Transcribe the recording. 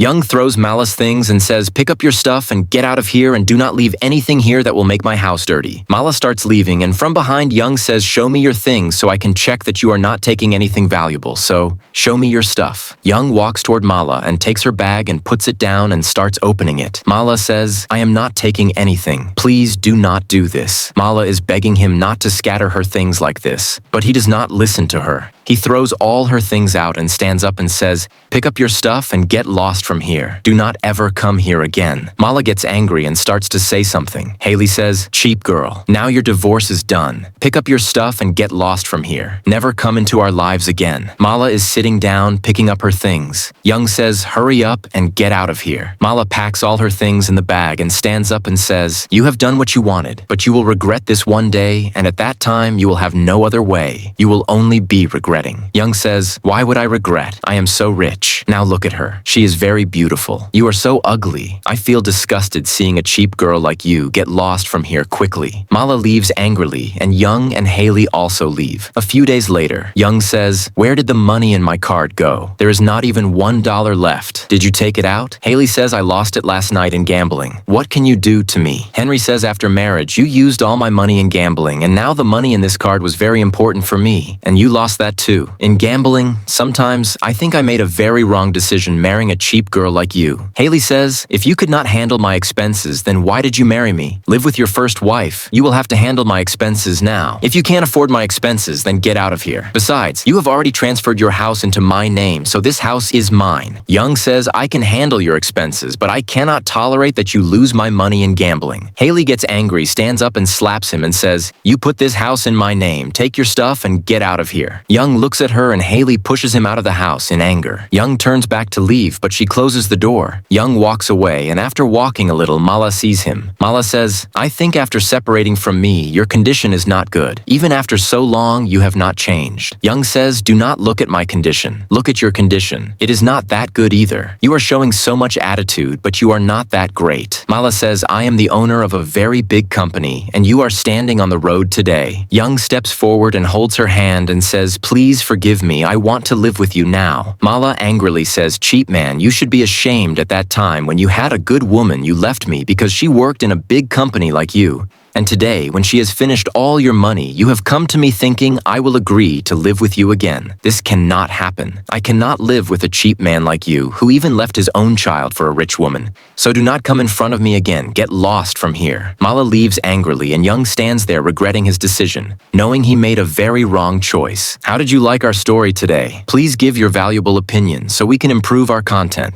Young throws Mala's things and says, "Pick up your stuff and get out of here and do not leave anything here that will make my house dirty." Mala starts leaving, and from behind, Young says, "Show me your things so I can check that you are not taking anything valuable, so show me your stuff." Young walks toward Mala and takes her bag and puts it down and starts opening it. Mala says, "I am not taking anything. Please do not do this." Mala is begging him not to scatter her things like this, but he does not listen to her. He throws all her things out and stands up and says, "Pick up your stuff and get lost from here. Do not ever come here again." Mala gets angry and starts to say something. Haley says, "Cheap girl, now your divorce is done. Pick up your stuff and get lost from here. Never come into our lives again." Mala is sitting down, picking up her things. Young says, "Hurry up and get out of here." Mala packs all her things in the bag and stands up and says, "You have done what you wanted, but you will regret this one day, and at that time you will have no other way. You will only be regretting." Young says, "Why would I regret? I am so rich. Now look at her. She is very beautiful. You are so ugly. I feel disgusted seeing a cheap girl like you get lost from here quickly." Mala leaves angrily, and Young and Haley also leave. A few days later, Young says, "Where did the money in my card go? There is not even $1 left. Did you take it out?" Haley says, "I lost it last night in gambling. What can you do to me?" Henry says, "After marriage, you used all my money in gambling, and now the money in this card was very important for me, and you lost that too. In gambling, sometimes I think I made a very wrong decision marrying a cheap girl like you." Haley says, "If you could not handle my expenses, then why did you marry me? Live with your first wife. You will have to handle my expenses now. If you can't afford my expenses, then get out of here. Besides, you have already transferred your house into my name, so this house is mine." Young says, "I can handle your expenses, but I cannot tolerate that you lose my money in gambling." Haley gets angry, stands up and slaps him and says, "You put this house in my name. Take your stuff and get out of here." Young looks at her and Haley pushes him out of the house in anger. Young turns back to leave, but she closes the door. Young walks away, and after walking a little, Mala sees him. Mala says, "I think after separating from me, your condition is not good. Even after so long, you have not changed." Young says, "Do not look at my condition. Look at your condition. It is not that good either. You are showing so much attitude, but you are not that great." Mala says, "I am the owner of a very big company, and you are standing on the road today." Young steps forward and holds her hand and says, "Please forgive me. I want to live with you now." Mala angrily says, "Cheap man, you should be ashamed at that time when you had a good woman you left me because she worked in a big company like you. And today, when she has finished all your money, you have come to me thinking I will agree to live with you again. This cannot happen. I cannot live with a cheap man like you, who even left his own child for a rich woman. So do not come in front of me again. Get lost from here." Mala leaves angrily, and Young stands there regretting his decision, knowing he made a very wrong choice. How did you like our story today? Please give your valuable opinion so we can improve our content.